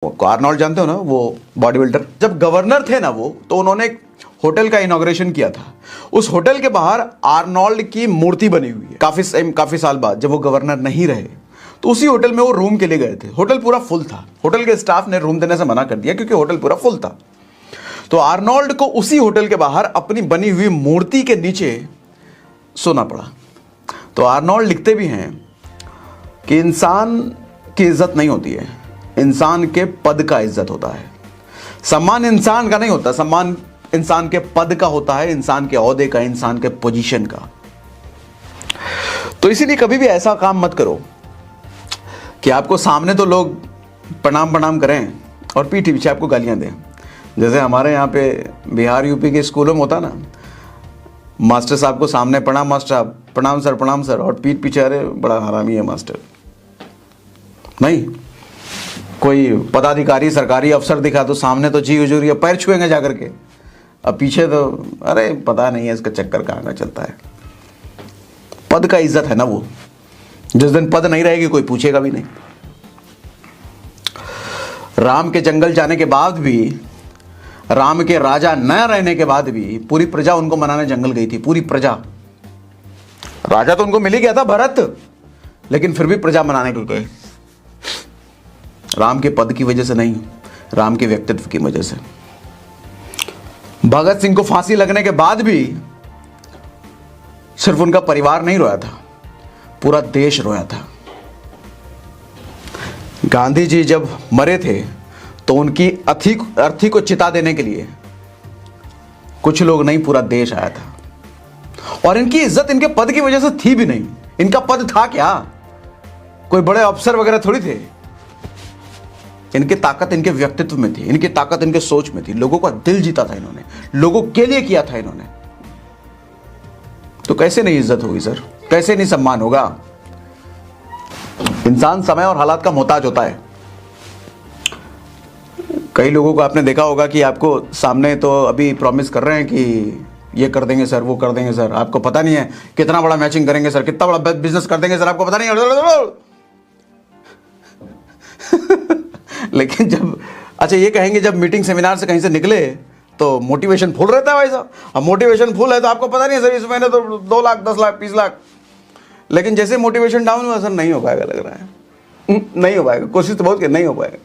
Arnold जानते हो ना, वो बॉडी बिल्डर। जब गवर्नर थे ना वो, तो उन्होंने एक होटल का इनॉग्रेशन किया था। उस होटल के बाहर आर्नोल्ड की मूर्ति बनी हुई है। काफी साल बाद जब वो गवर्नर नहीं रहे, तो उसी होटल में वो रूम के लिए गए थे। होटल पूरा फुल था। होटल के स्टाफ ने रूम देने से मना कर दिया क्योंकि होटल पूरा फुल था। तो आर्नोल्ड को उसी होटल के बाहर अपनी बनी हुई मूर्ति के नीचे सोना पड़ा। तो आर्नोल्ड लिखते भी हैं कि इंसान की इज्जत नहीं होती है, इंसान के पद का इज्जत होता है। सम्मान इंसान का नहीं होता, सम्मान इंसान के पद का होता है, इंसान के ओहदे का, इंसान के पोजीशन का। तो इसीलिए कभी भी ऐसा काम मत करो कि आपको सामने तो लोग प्रणाम करें और पीठ पीछे आपको गालियां दें। जैसे हमारे यहाँ पे बिहार यूपी के स्कूलों में होता ना, मास्टर साहब को सामने प्रणाम मास्टर साहब, प्रणाम सर, और पीठ पीछे अरे बड़ा हरामी है मास्टर। नहीं, कोई पदाधिकारी सरकारी अफसर दिखा तो सामने तो जी हुजूर या पैर छुएंगे जाकर के, अब पीछे तो अरे पता नहीं है इसका चक्कर कहाँ का चलता है। पद का इज्जत है ना वो। जिस दिन पद नहीं रहेगी कोई पूछेगा भी नहीं। राम के जंगल जाने के बाद भी, राम के राजा न रहने के बाद भी पूरी प्रजा उनको मनाने जंगल गई थी। पूरी प्रजा, राजा तो उनको मिल ही गया था भरत, लेकिन फिर भी प्रजा मनाने को गए। राम के पद की वजह से नहीं, राम के व्यक्तित्व की वजह से। भगत सिंह को फांसी लगने के बाद भी सिर्फ उनका परिवार नहीं रोया था, पूरा देश रोया था। गांधी जी जब मरे थे तो उनकी अर्थी को चिता देने के लिए कुछ लोग नहीं, पूरा देश आया था। और इनकी इज्जत इनके पद की वजह से थी भी नहीं। इनका पद था क्या? कोई बड़े अफसर वगैरह थोड़ी थे। इनकी ताकत इनके व्यक्तित्व में थी, इनकी ताकत इनके सोच में थी। लोगों का दिल जीता था इन्होंने, लोगों के लिए किया था इन्होंने। तो कैसे नहीं इज्जत होगी सर, कैसे नहीं सम्मान होगा? इंसान समय और हालात का मोहताज होता है। कई लोगों को आपने देखा होगा कि आपको सामने तो अभी प्रॉमिस कर रहे हैं कि ये कर देंगे सर, वो कर देंगे सर, आपको पता नहीं है कितना बड़ा मैचिंग करेंगे सर, कितना बड़ा बिजनेस कर देंगे सर, आपको पता नहीं है। लेकिन जब अच्छा ये कहेंगे, जब मीटिंग सेमिनार से कहीं से निकले तो मोटिवेशन फुल रहता है भाई साहब। अब मोटिवेशन फुल है तो आपको पता नहीं है सर इस महीने तो 2 लाख 10 लाख 20 लाख। लेकिन जैसे मोटिवेशन डाउन हुआ सर नहीं हो पाएगा, लग रहा है नहीं हो पाएगा। कोशिश तो बहुत की, नहीं हो पाएगा।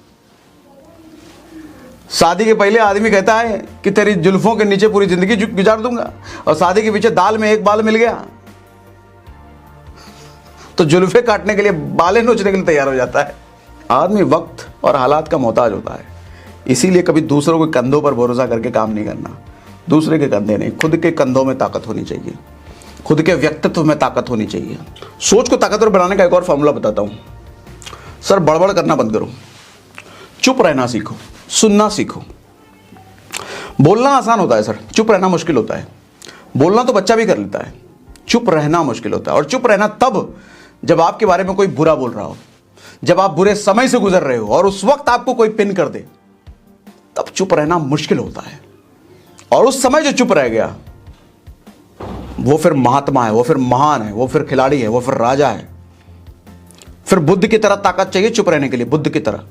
शादी के पहले आदमी कहता है कि तेरी जुल्फों के नीचे पूरी जिंदगी गुजार दूंगा, और शादी के पीछे दाल में एक बाल मिल गया तो जुल्फे काटने के लिए, बालें नोचने के लिए तैयार हो जाता है। आदमी वक्त और हालात का मोहताज होता है। इसीलिए कभी दूसरों के कंधों पर भरोसा करके काम नहीं करना। दूसरे के कंधे नहीं, खुद के कंधों में ताकत होनी चाहिए, खुद के व्यक्तित्व में ताकत होनी चाहिए। सोच को ताकतवर बनाने का एक और फॉर्मूला बताता हूं सर। बड़बड़ करना बंद करो, चुप रहना सीखो, सुनना सीखो। बोलना आसान होता है सर, चुप रहना मुश्किल होता है। बोलना तो बच्चा भी कर लेता है, चुप रहना मुश्किल होता है। और चुप रहना तब जब आपके बारे में कोई बुरा बोल रहा हो, जब आप बुरे समय से गुजर रहे हो और उस वक्त आपको कोई पिन कर दे, तब चुप रहना मुश्किल होता है। और उस समय जो चुप रह गया वो फिर महात्मा है, वो फिर महान है, वो फिर खिलाड़ी है, वो फिर राजा है। फिर बुद्ध की तरह ताकत चाहिए चुप रहने के लिए, बुद्ध की तरह।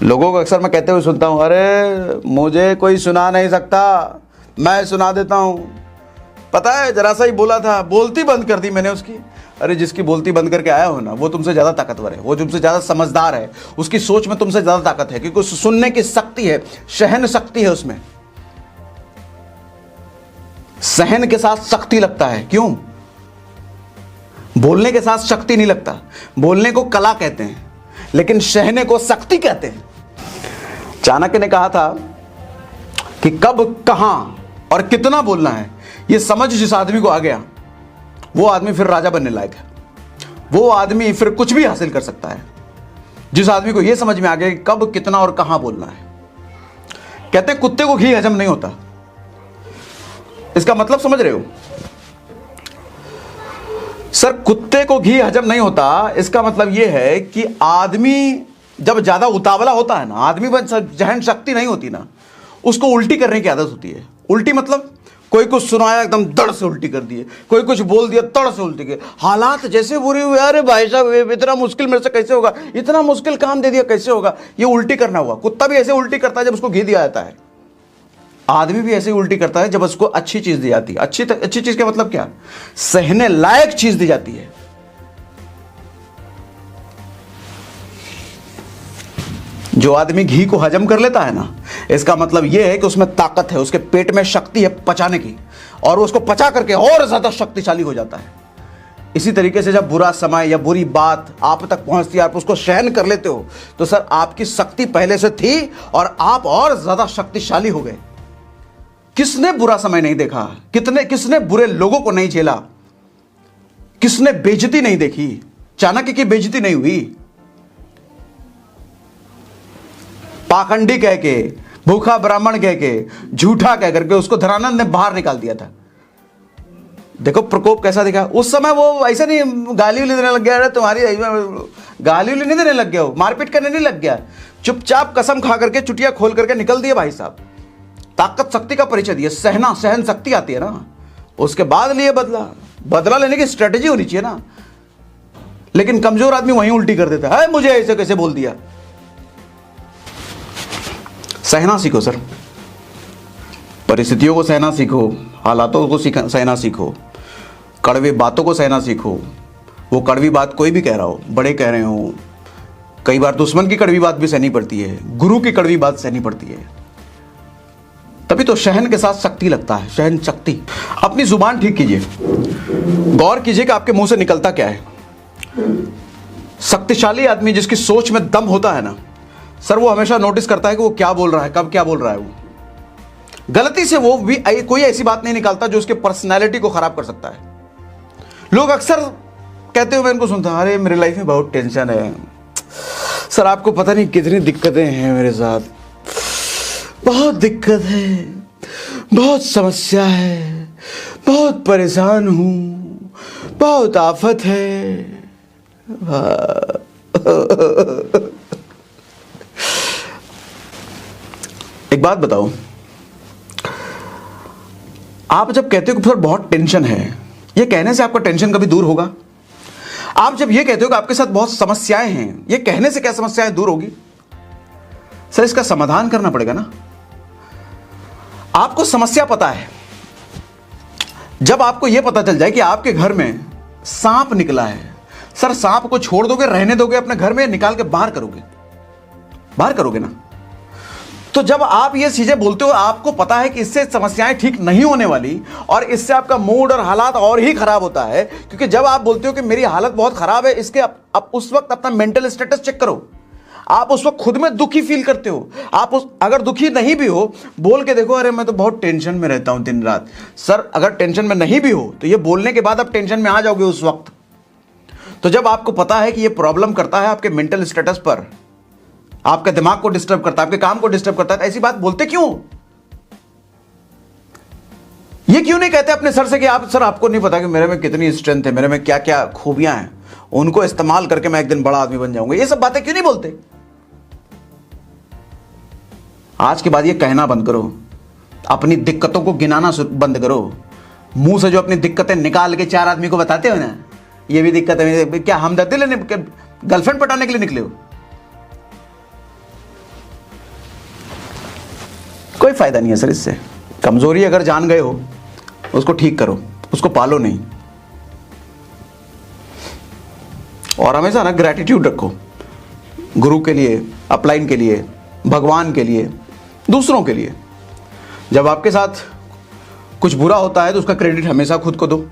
लोगों को अक्सर मैं कहते हुए सुनता हूं, अरे मुझे कोई सुना नहीं सकता, मैं सुना देता हूं। पता है जरा सा ही बोला था, बोलती बंद कर दी मैंने उसकी। अरे जिसकी बोलती बंद करके आया हो ना, वो तुमसे ज्यादा ताकतवर है, वो तुमसे ज्यादा समझदार है, उसकी सोच में तुमसे ज्यादा ताकत है, क्योंकि सुनने की शक्ति है, सहन शक्ति है उसमें। सहन के साथ शक्ति लगता है, क्यों? बोलने के साथ शक्ति नहीं लगता। बोलने को कला कहते हैं, लेकिन सहने को शक्ति कहते हैं। चाणक्य ने कहा था कि कब, कहां और कितना बोलना है, यह समझ जिस आदमी को आ गया, वो आदमी फिर राजा बनने लायक है। वो आदमी फिर कुछ भी हासिल कर सकता है, जिस आदमी को यह समझ में आ गया कि कब, कितना और कहां बोलना है। कहते हैं कुत्ते को घी हजम नहीं होता। इसका मतलब समझ रहे हो सर? कुत्ते को घी हजम नहीं होता, इसका मतलब यह है कि आदमी जब ज्यादा उतावला होता है ना, आदमी पर जहन शक्ति नहीं होती ना, उसको उल्टी करने की आदत होती है। उल्टी मतलब कोई कुछ सुनाया एकदम दड़ से उल्टी कर दिए, कोई कुछ बोल दिया दड़ से उल्टी कर। हालात जैसे बुरे हुए, अरे भाई साहब इतना मुश्किल मेरे से कैसे होगा, इतना मुश्किल काम दे दिया कैसे होगा, ये उल्टी करना हुआ। कुत्ता भी ऐसे उल्टी करता है जब उसको घी दिया जाता है, आदमी भी ऐसे ही उल्टी करता है जब उसको अच्छी चीज दी जाती है। अच्छी चीज का मतलब क्या, सहने लायक चीज दी जाती है। जो आदमी घी को हजम कर लेता है ना, इसका मतलब यह है कि उसमें ताकत है, उसके पेट में शक्ति है पचाने की, और वो उसको पचा करके और ज्यादा शक्तिशाली हो जाता है। इसी तरीके से जब बुरा समय या बुरी बात आप तक पहुंचती है, आप उसको सहन कर लेते हो, तो सर आपकी शक्ति पहले से थी और आप और ज्यादा शक्तिशाली हो गए। किसने बुरा समय नहीं देखा, किसने बुरे लोगों को नहीं झेला, किसने बेइज्जती नहीं देखी, चाणक्य की बेइज्जती नहीं हुई। पाखंडी कह के, भूखा ब्राह्मण कह के, झूठा कह करके उसको धनानंद ने बाहर निकाल दिया था। देखो प्रकोप कैसा दिखा उस समय। वो ऐसा नहीं गाली उली देने लग गया, अरे तुम्हारी गाली उली नहीं देने लग गया, वो मारपीट करने नहीं लग गया, चुपचाप कसम खा करके चुटिया खोल करके निकल दिए भाई साहब। ताकत शक्ति का परिचय दिया, सहन शक्ति आती है ना, उसके बाद लिए बदला लेने की स्ट्रेटेजी होनी चाहिए ना। लेकिन कमजोर आदमी वहीं उल्टी कर देता है, मुझे ऐसे कैसे बोल दिया। सहना सीखो सर, परिस्थितियों को सहना सीखो, हालातों को सहना सीखो, कड़वी बातों को सहना सीखो। वो कड़वी बात कोई भी कह रहा हो, बड़े कह रहे हो, कई बार दुश्मन की कड़वी बात भी सहनी पड़ती है, गुरु की कड़वी बात सहनी पड़ती है, तभी तो सहन के साथ शक्ति लगता है, सहन शक्ति। अपनी जुबान ठीक कीजिए, गौर कीजिए कि आपके मुंह से निकलता क्या है। शक्तिशाली आदमी जिसकी सोच में दम होता है ना सर, वो हमेशा नोटिस करता है कि वो क्या बोल रहा है, कब क्या बोल रहा है। वो गलती से वो भी कोई ऐसी बात नहीं निकालता जो उसके पर्सनैलिटी को खराब कर सकता है। लोग अक्सर कहते हुए मैं इनको सुनता हूं, अरे मेरी लाइफ में बहुत टेंशन है सर, आपको पता नहीं कितनी दिक्कतें हैं मेरे साथ, बहुत दिक्कत है, बहुत समस्या है, बहुत परेशान हूं, बहुत आफत है। एक बात बताओ, आप जब कहते हो कि सर बहुत टेंशन है, ये कहने से आपका टेंशन कभी दूर होगा? आप जब ये कहते हो कि आपके साथ बहुत समस्याएं हैं, ये कहने से क्या समस्याएं दूर होगी? सर इसका समाधान करना पड़ेगा ना। आपको समस्या पता है, जब आपको यह पता चल जाए कि आपके घर में सांप निकला है, सर सांप को छोड़ दोगे, रहने दोगे अपने घर में, निकाल के बाहर करोगे ना। तो जब आप ये चीजें बोलते हो, आपको पता है कि इससे समस्याएं ठीक नहीं होने वाली और इससे आपका मूड और हालात और ही खराब होता है। क्योंकि जब आप बोलते हो कि मेरी हालत बहुत खराब है, इसके आप उस वक्त अपना मेंटल स्टेटस चेक करो। आप उस वक्त खुद में दुखी फील करते हो। अगर दुखी नहीं भी हो, बोल के देखो, अरे मैं तो बहुत टेंशन में रहता हूं दिन रात। सर अगर टेंशन में नहीं भी हो तो ये बोलने के बाद आप टेंशन में आ जाओगे उस वक्त। तो जब आपको पता है कि ये प्रॉब्लम करता है आपके मेंटल स्टेटस पर, आपके दिमाग को डिस्टर्ब करता है, आपके काम को डिस्टर्ब करता है, तो ऐसी बात बोलते क्यों? ये क्यों नहीं कहते अपने सर से कि आप सर आपको नहीं पता कि मेरे में कितनी स्ट्रेंथ है, मेरे में क्या क्या खूबियां हैं, उनको इस्तेमाल करके मैं एक दिन बड़ा आदमी बन जाऊंगा। ये सब बातें क्यों नहीं बोलते? आज के बाद ये कहना बंद करो, अपनी दिक्कतों को गिनाना बंद करो। मुंह से जो अपनी दिक्कतें निकाल के चार आदमी को बताते हो ना, ये भी दिक्कत है, क्या हमदर्दी लेने, गर्लफ्रेंड पटाने के लिए निकले हो? कोई फायदा नहीं है सर इससे। कमजोरी अगर जान गए हो उसको ठीक करो, उसको पालो नहीं। और हमेशा ना ग्रैटिट्यूड रखो, गुरु के लिए, अपलाइन के लिए, भगवान के लिए, दूसरों के लिए। जब आपके साथ कुछ बुरा होता है तो उसका क्रेडिट हमेशा खुद को दो,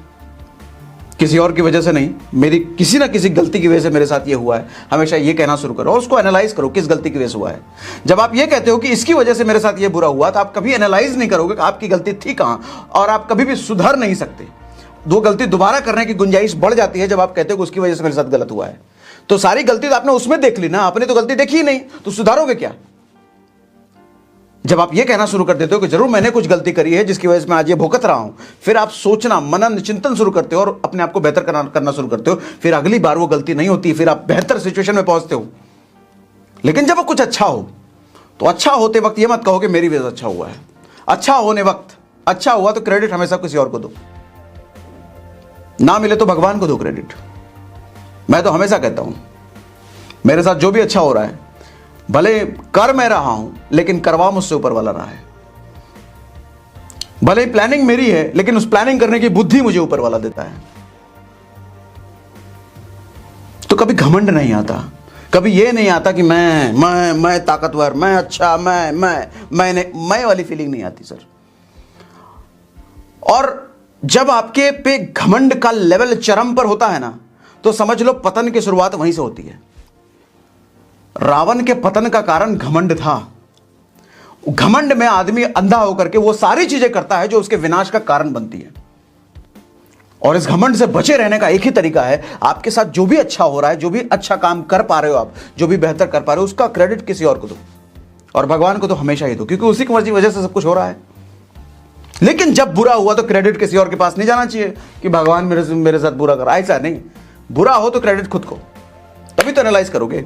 किसी और की वजह से नहीं। मेरी किसी ना किसी गलती की वजह से मेरे साथ ये हुआ है, हमेशा ये कहना शुरू करो और उसको एनालाइज करो किस गलती की वजह से हुआ है। जब आप ये कहते हो कि इसकी वजह से मेरे साथ ये बुरा हुआ, तो आप कभी एनालाइज नहीं करोगे कि आपकी गलती थी कहां, और आप कभी भी सुधर नहीं सकते। दो गलती दोबारा करने की गुंजाइश बढ़ जाती है जब आप कहते हो कि उसकी वजह से मेरे साथ गलत हुआ है। तो सारी गलती तो आपने उसमें देख ली ना, आपने तो गलती देखी ही नहीं, तो सुधारोगे क्या? जब आप ये कहना शुरू कर देते हो कि जरूर मैंने कुछ गलती करी है जिसकी वजह से मैं आज ये भुगत रहा हूं, फिर आप सोचना, मनन, चिंतन शुरू करते हो और अपने आप को बेहतर करना शुरू करते हो। फिर अगली बार वो गलती नहीं होती, फिर आप बेहतर सिचुएशन में पहुंचते हो। लेकिन जब वो कुछ अच्छा हो तो अच्छा होते वक्त ये मत कहो कि मेरी वजह से अच्छा हुआ है। अच्छा होने वक्त अच्छा हुआ तो क्रेडिट हमेशा किसी और को दो, ना मिले तो भगवान को दो क्रेडिट। मैं तो हमेशा कहता हूं मेरे साथ जो भी अच्छा हो रहा है, भले कर मैं रहा हूं लेकिन करवा मुझसे ऊपर वाला रहा है। भले प्लानिंग मेरी है लेकिन उस प्लानिंग करने की बुद्धि मुझे ऊपर वाला देता है। तो कभी घमंड नहीं आता, कभी ये नहीं आता कि मैं ताकतवर, मैं अच्छा, मैं वाली फीलिंग नहीं आती सर। और जब आपके पे घमंड का लेवल चरम पर होता है ना, तो समझ लो पतन की शुरुआत वहीं से होती है। रावण के पतन का कारण घमंड था। घमंड में आदमी अंधा होकर के वो सारी चीजें करता है जो उसके विनाश का कारण बनती है। और इस घमंड से बचे रहने का एक ही तरीका है, आपके साथ जो भी अच्छा हो रहा है, जो भी अच्छा काम कर पा रहे हो आप, जो भी बेहतर कर पा रहे हो, उसका क्रेडिट किसी और को दो, और भगवान को तो हमेशा ही दो, क्योंकि उसी की वजह से सब कुछ हो रहा है। लेकिन जब बुरा हुआ तो क्रेडिट किसी और के पास नहीं जाना चाहिए कि भगवान मेरे साथ बुरा कर। ऐसा नहीं, बुरा हो तो क्रेडिट खुद को, तभी तो एनालाइज करोगे।